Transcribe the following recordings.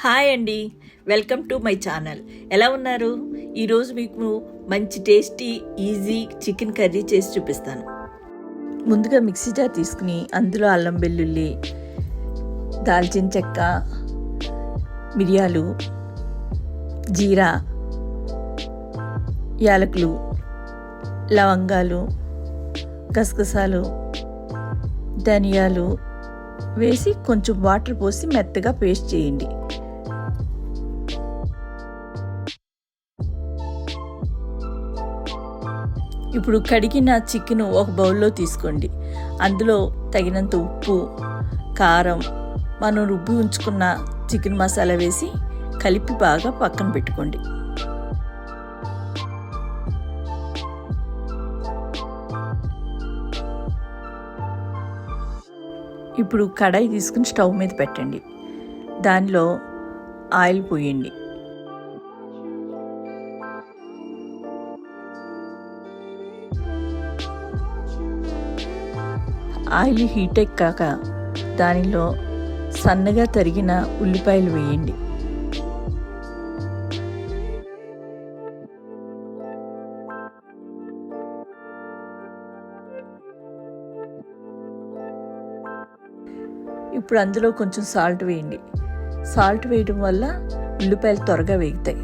Hi అండి, welcome to my channel. ఎలా ఉన్నారు? ఈరోజు మీకు మంచి టేస్టీ ఈజీ చికెన్ కర్రీ చేసి చూపిస్తాను. ముందుగా మిక్సీ జార్ తీసుకుని అందులో అల్లం వెల్లుల్లి, దాల్చిన చెక్క, మిరియాలు, జీరా, యాలకులు, లవంగాలు, గసగసాలు, ధనియాలు వేసి కొంచెం వాటర్ పోసి మెత్తగా పేస్ట్ చేయండి. ఇప్పుడు కడిగిన చికెన్ ఒక బౌల్లో తీసుకోండి. అందులో తగినంత ఉప్పు, కారం, మనం రుబ్బి ఉంచుకున్న చికెన్ మసాలా వేసి కలిపి బాగా పక్కన పెట్టుకోండి. ఇప్పుడు కడాయి తీసుకుని స్టవ్ మీద పెట్టండి. దానిలో ఆయిల్ పోయండి. ఆయిల్ హీట్ ఎక్కాక దానిలో సన్నగా తరిగిన ఉల్లిపాయలు వేయండి. ఇప్పుడు అందులో కొంచెం సాల్ట్ వేయండి. సాల్ట్ వేయడం వల్ల ఉల్లిపాయలు త్వరగా వేగుతాయి.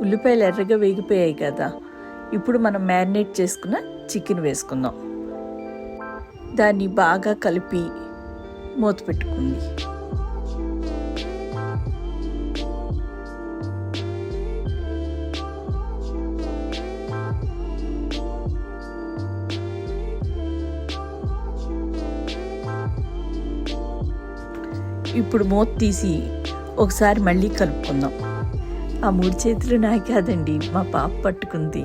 ఉల్లిపాయలు ఎర్రగా వేగిపోయాయి కదా, ఇప్పుడు మనం మ్యారినేట్ చేసుకున్న చికెన్ వేసుకుందాం. దాన్ని బాగా కలిపి మూత పెట్టుకోండి. ఇప్పుడు మూత తీసి ఒకసారి మళ్ళీ కలుపుకుందాం. ఆ 3 చేతులు నాయి కాదండి, మా పాప పట్టుకుంది.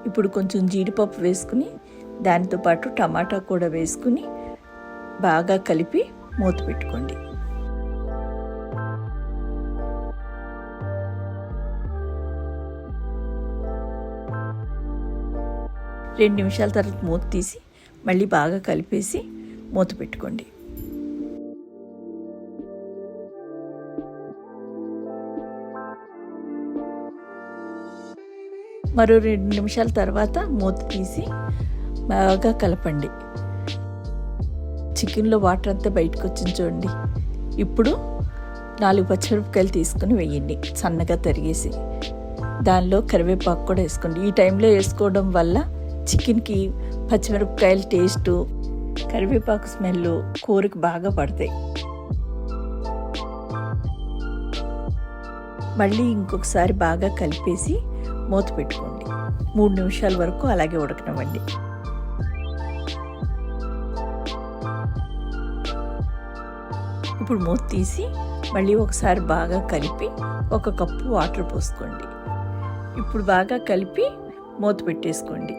ఇప్పుడు కొంచెం జీడిపప్పు వేసుకుని దానితో పాటు టమాటా కూడా వేసుకుని బాగా కలిపి మూత పెట్టుకోండి. రెండు నిమిషాల తర్వాత మూత తీసి మళ్ళీ బాగా కలిపేసి మూత పెట్టుకోండి. మరో 2 నిమిషాల తర్వాత మూత తీసి బాగా కలపండి. చికెన్లో వాటర్ అంతా బయటకు వచ్చింది చూడండి. ఇప్పుడు 4 పచ్చిమిరపకాయలు తీసుకుని వేయండి, సన్నగా తరిగేసి. దానిలో కరివేపాకు కూడా వేసుకోండి. ఈ టైంలో వేసుకోవడం వల్ల చికెన్కి పచ్చిమిరపకాయల టేస్టు, కరివేపాకు స్మెల్ కూరకి బాగా పడతాయి. మళ్ళీ ఇంకొకసారి బాగా కలిపేసి మూత పెట్టుకోండి. 3 నిమిషాల వరకు అలాగే ఉడకనివ్వండి. ఇప్పుడు మూత తీసి మళ్ళీ ఒకసారి బాగా కలిపి 1 కప్పు వాటర్ పోసుకోండి. ఇప్పుడు బాగా కలిపి మూత పెట్టేసుకోండి.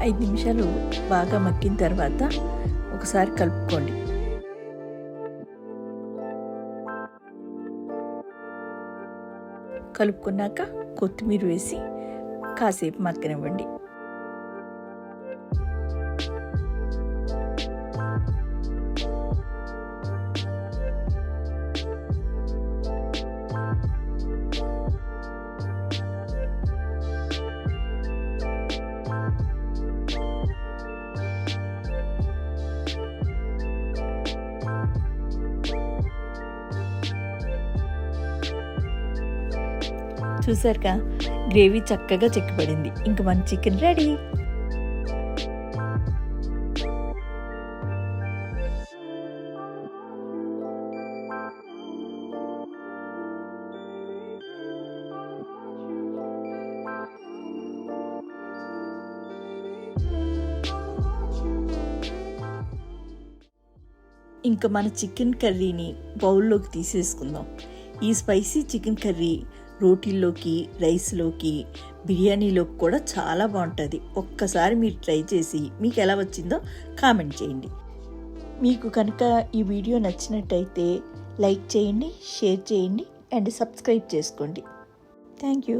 ఐదు నిమిషాలు బాగా మగ్గిన తర్వాత ఒకసారి కలుపుకోండి. కలుపుకున్నాక కొత్తిమీర వేసి కాసేపు మగ్గనివ్వండి. చూసారుగా, గ్రేవీ చక్కగా చిక్కబడింది. ఇంక మన చికెన్ రెడీ. ఇంకా మన చికెన్ కర్రీని బౌల్లోకి తీసేసుకుందాం. ఈ స్పైసీ చికెన్ కర్రీ రోటీల్లోకి, రైస్లోకి, బిర్యానీలోకి కూడా చాలా బాగుంటుంది. ఒక్కసారి మీరు ట్రై చేసి మీకు ఎలా వచ్చిందో కామెంట్ చేయండి. మీకు కనుక ఈ వీడియో నచ్చినట్టయితే లైక్ చేయండి, షేర్ చేయండి అండ్ సబ్స్క్రైబ్ చేసుకోండి. Thank you.